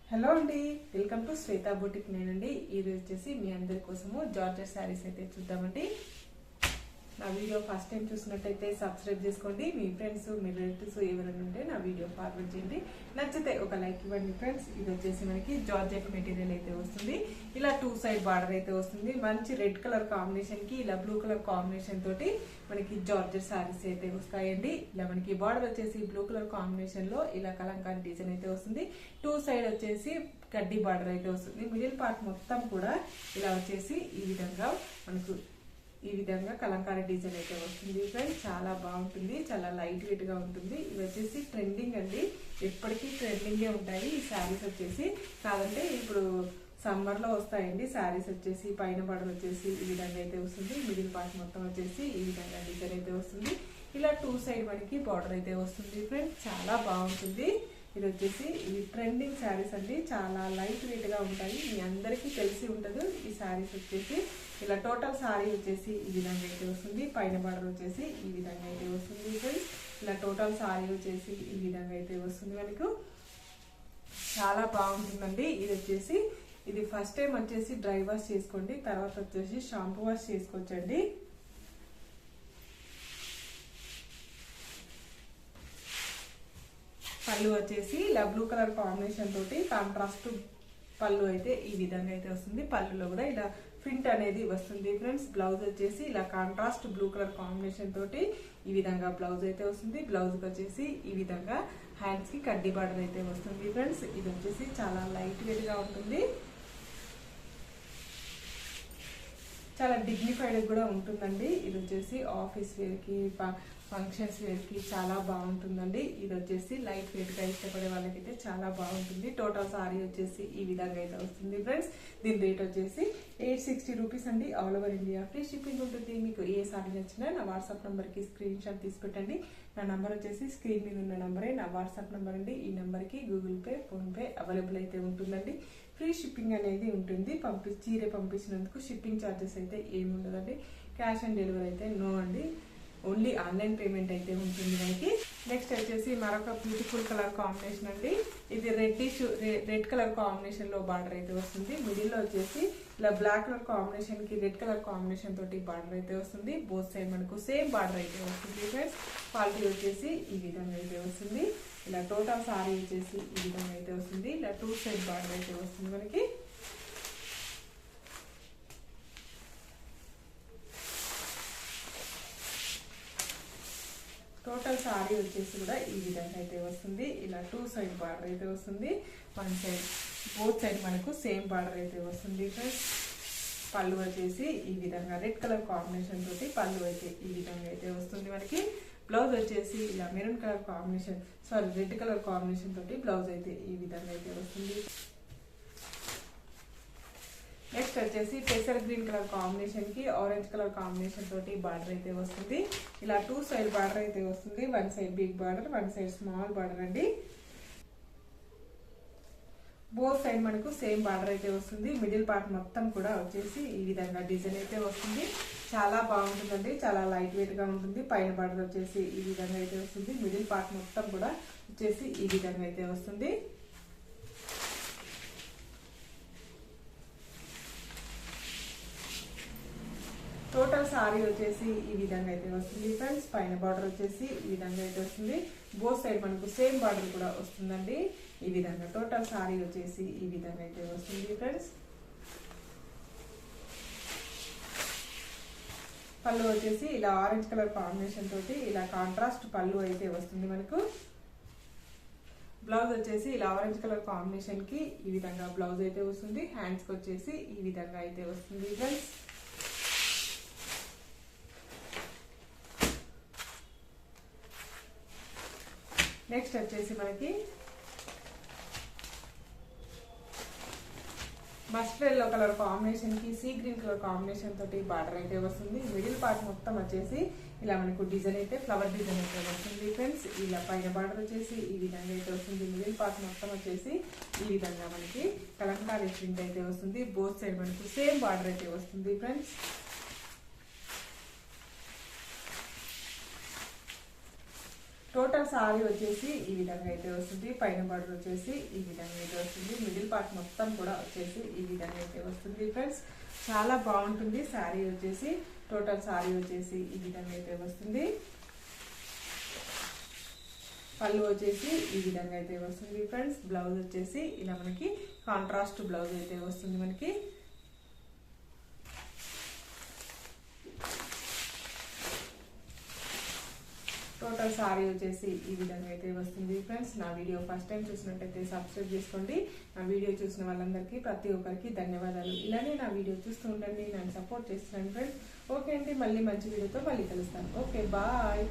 Hello అండి, welcome to Shweta boutique. నేనండి ఈరోజు వచ్చేసి మీ అందరి కోసము జార్జెట్ శారీస్ అయితే చూద్దామండి. నా వీడియో ఫస్ట్ టైం చూసినట్టయితే సబ్స్క్రైబ్ చేసుకోండి. మీ ఫ్రెండ్స్ మీ రిలేటివ్స్ ఎవరైనా ఉంటే నా వీడియో ఫార్వర్డ్ చేయండి. నచ్చితే ఒక లైక్ ఇవ్వండి ఫ్రెండ్స్. ఇది వచ్చేసి మనకి జార్జెట్ మెటీరియల్ అయితే వస్తుంది. ఇలా 2 సైడ్ బార్డర్ అయితే వస్తుంది. మంచి రెడ్ కలర్ కాంబినేషన్ కి ఇలా బ్లూ కలర్ కాంబినేషన్ తోటి మనకి జార్జెట్ శారీస్ అయితే వస్తాయండి. ఇలా మనకి బార్డర్ వచ్చేసి బ్లూ కలర్ కాంబినేషన్ లో ఇలా కలంకారీ డిజైన్ అయితే వస్తుంది. 2 సైడ్ వచ్చేసి కడ్డీ బార్డర్ అయితే వస్తుంది. మిడిల్ పార్ట్ మొత్తం కూడా ఇలా వచ్చేసి ఈ విధంగా కలంకారీ డిజైన్ అయితే వస్తుంది ఫ్రెండ్స్. చాలా బాగుంటుంది, చాలా లైట్ వెయిట్ గా ఉంటుంది. ఇవి వచ్చేసి ట్రెండింగ్ అండి, ఎప్పటికీ ట్రెండింగే ఉంటాయి ఈ శారీస్ వచ్చేసి. కాదంటే ఇప్పుడు సమ్మర్ లో వస్తాయండి శారీస్ వచ్చేసి. పైన బార్డర్ వచ్చేసి ఈ విధంగా అయితే వస్తుంది. మిడిల్ పార్ట్ మొత్తం వచ్చేసి ఈ విధంగా డిజైన్ అయితే వస్తుంది. ఇలా 2 సైడ్ మనకి బార్డర్ అయితే వస్తుంది ఫ్రెండ్స్. చాలా బాగుంటుంది. ఇది వచ్చేసి ఇవి ట్రెండింగ్ శారీస్ అండి, చాలా లైట్ వెయిట్ గా ఉంటాయి. మీ అందరికీ తెలిసి ఉంటుంది ఈ శారీస్ వచ్చేసి. ఇలా టోటల్ శారీ వచ్చేసి ఈ విధంగా అయితే వస్తుంది. పైన బార్డర్ వచ్చేసి ఈ విధంగా అయితే వస్తుంది ఫ్రెండ్స్. ఇలా టోటల్ శారీ వచ్చేసి ఈ విధంగా అయితే వస్తుంది. మనకు చాలా బాగుంటుందండి. ఇది ఫస్ట్ టైం వచ్చేసి డ్రై వాష్ చేసుకోండి, తర్వాత వచ్చేసి షాంపూ వాష్ చేసుకోవచ్చండి. పళ్ళు వచ్చేసి ఇలా బ్లూ కలర్ కాంబినేషన్ తోటి కాంట్రాస్ట్ పళ్ళు అయితే ఈ విధంగా అయితే వస్తుంది. పళ్ళులో కూడా ఇలా ప్రింట్ అనేది వస్తుంది ఫ్రెండ్స్. బ్లౌజ్ వచ్చేసి ఇలా కాంట్రాస్ట్ బ్లూ కలర్ కాంబినేషన్ తోటి ఈ విధంగా బ్లౌజ్ అయితే వస్తుంది. బ్లౌజ్ వచ్చేసి ఈ విధంగా హ్యాండ్స్ కి కడ్డీ బార్డర్ అయితే వస్తుంది ఫ్రెండ్స్. ఇది వచ్చేసి చాలా లైట్ వెయిట్ గా ఉంటుంది, చాలా డిగ్నిఫైడ్ కూడా ఉంటుందండి. ఇది వచ్చేసి ఆఫీస్ వేర్ కి ఫంక్షన్స్ వేర్ కి చాలా బాగుంటుందండి. ఇది వచ్చేసి లైట్ వెయిట్ గా ఇష్టపడే వాళ్ళకైతే చాలా బాగుంటుంది. టోటల్ సారీ వచ్చేసి ఈ విధంగా అయితే వస్తుంది ఫ్రెండ్స్. దీని రేట్ వచ్చేసి 860 రూపీస్ అండి. All over India free shipping ఉంటుంది. మీకు ఏ సారీ నచ్చినా నా వాట్సాప్ నంబర్ కి స్క్రీన్ షాట్ తీసి పెట్టండి. నా నంబర్ వచ్చేసి స్క్రీన్ మీద ఉన్న నంబరే నా వాట్సాప్ నంబర్ అండి. ఈ నంబర్ కి Google pay, phone pay available అయితే ఉంటుందండి. ఫ్రీ షిప్పింగ్ అనేది ఉంటుంది. చీర పంపించినందుకు షిప్పింగ్ ఛార్జెస్ అయితే ఏమి ఉండదండి. క్యాష్ ఆన్ డెలివరీ అయితే నో అండి, ఓన్లీ ఆన్లైన్ పేమెంట్ అయితే ఉంటుంది మనకి. నెక్స్ట్ వచ్చేసి మరొక బ్యూటిఫుల్ కలర్ కాంబినేషన్ అండి. ఇది రెడ్ కలర్ కాంబినేషన్ లో బార్డర్ అయితే వస్తుంది. మిడిల్ లో వచ్చేసి ఇలా బ్లాక్ కలర్ కాంబినేషన్ కి రెడ్ కలర్ కాంబినేషన్ తోటి బార్డర్ అయితే వస్తుంది. బోత్ సైడ్ మనకు సేమ్ బార్డర్ అయితే వస్తుంది ఫ్రెండ్స్. క్వాలిటీ వచ్చేసి ఈ విధంగా అయితే వస్తుంది. ఇలా టోటల్ సారీ వచ్చేసి ఈ విధంగా అయితే వస్తుంది. ఇలా 2 సైడ్ బార్డర్ అయితే వస్తుంది మనకి. టోటల్ సారీ వచ్చేసి కూడా ఈ విధంగా అయితే వస్తుంది. ఇలా 2 సైడ్ బార్డర్ అయితే వస్తుంది. బోత్ సైడ్ మనకు సేమ్ బార్డర్ అయితే వస్తుంది ఫ్రెండ్స్. పళ్ళు వచ్చేసి ఈ విధంగా రెడ్ కలర్ కాంబినేషన్ తోటి పళ్ళు అయితే ఈ విధంగా అయితే వస్తుంది మనకి. బ్లౌజ్ వచ్చేసి ఇలా maroon colour combination red colour combination తోటి బ్లౌజ్ అయితే ఈ విధంగా అయితే వస్తుంది. నెక్స్ట్ వచ్చేసి పెసర్ గ్రీన్ కలర్ కాంబినేషన్ కి ఆరెంజ్ కలర్ కాంబినేషన్ తోటి బార్డర్ అయితే వస్తుంది. ఇలా 2 సైడ్ బార్డర్ అయితే వస్తుంది. 1 side big border, 1 side small border అండి. బోత్ సైడ్ మనకు సేమ్ బార్డర్ అయితే వస్తుంది. మిడిల్ పార్ట్ మొత్తం కూడా వచ్చేసి ఈ విధంగా డిజైన్ అయితే వస్తుంది. చాలా బాగుంటుందండి, చాలా లైట్ వెయిట్ గా ఉంటుంది. పైన బార్డర్ వచ్చేసి ఈ విధంగా అయితే వస్తుంది. మిడిల్ పార్ట్ మొత్తం కూడా వచ్చేసి ఈ విధంగా అయితే వస్తుంది. టోటల్ సారీ వచ్చేసి ఈ విధంగా అయితే వస్తుంది ఫ్రెండ్స్. పైన బార్డర్ వచ్చేసి ఈ విధంగా అయితే వస్తుంది. బోత్ సైడ్ మనకు సేమ్ బార్డర్ కూడా వస్తుందండి. ఈ విధంగా టోటల్ సారీ వచ్చేసి ఈ విధంగా అయితే వస్తుంది ఫ్రెండ్స్. పళ్ళు వచ్చేసి ఇలా ఆరెంజ్ కలర్ కాంబినేషన్ తోటి ఇలా కాంట్రాస్ట్ పళ్ళు అయితే వస్తుంది మనకు. బ్లౌజ్ వచ్చేసి ఇలా ఆరెంజ్ కలర్ కాంబినేషన్ కి ఈ విధంగా బ్లౌజ్ అయితే వస్తుంది. హ్యాండ్స్ కి వచ్చేసి ఈ విధంగా అయితే వస్తుంది ఫ్రెండ్స్. నెక్స్ట్ వచ్చేసి మనకి మస్టర్డ్ ఎల్లో కలర్ కాంబినేషన్ కి సీ గ్రీన్ కలర్ కాంబినేషన్ తోటి బార్డర్ అయితే వస్తుంది. మిడిల్ పార్ట్ మొత్తం వచ్చేసి ఇలా మనకు డిజైన్ అయితే ఫ్లవర్ డిజైన్ అయితే వస్తుంది ఫ్రెండ్స్. ఇలా పైన బార్డర్ వచ్చేసి ఈ విధంగా అయితే వస్తుంది. మిడిల్ పార్ట్ మొత్తం వచ్చేసి ఈ విధంగా మనకి కలంకారీ ప్రింట్ అయితే వస్తుంది. బోత్ సైడ్ మనకు సేమ్ బార్డర్ అయితే వస్తుంది ఫ్రెండ్స్. టోటల్ సారీ వచ్చేసి ఈ విధంగా అయితే వస్తుంది. పైన బార్డర్ వచ్చేసి ఈ విధంగా అయితే వస్తుంది. మిడిల్ పార్ట్ మొత్తం కూడా వచ్చేసి ఈ విధంగా అయితే వస్తుంది ఫ్రెండ్స్. చాలా బాగుంటుంది శారీ వచ్చేసి. టోటల్ శారీ వచ్చేసి ఈ విధంగా అయితే వస్తుంది. పళ్ళు వచ్చేసి ఈ విధంగా అయితే వస్తుంది ఫ్రెండ్స్. బ్లౌజ్ వచ్చేసి ఇలా మనకి కాంట్రాస్ట్ బ్లౌజ్ అయితే వస్తుంది మనకి. టోటల్ సారీ వచ్చేసి ఈ విధంగా అయితే వస్తుంది ఫ్రెండ్స్. నా వీడియో ఫస్ట్ టైం చూసినట్టయితే సబ్స్క్రైబ్ చేసుకోండి. నా వీడియో చూసిన వాళ్ళందరికీ ప్రతి ఒక్కరికి ధన్యవాదాలు. ఇలానే నా వీడియో చూస్తూ ఉండండి, నన్ను సపోర్ట్ చేస్తున్నాను ఫ్రెండ్స్. ఓకే అండి, మళ్ళీ మంచి వీడియోతో మళ్ళీ కలుస్తాను. Okay, bye.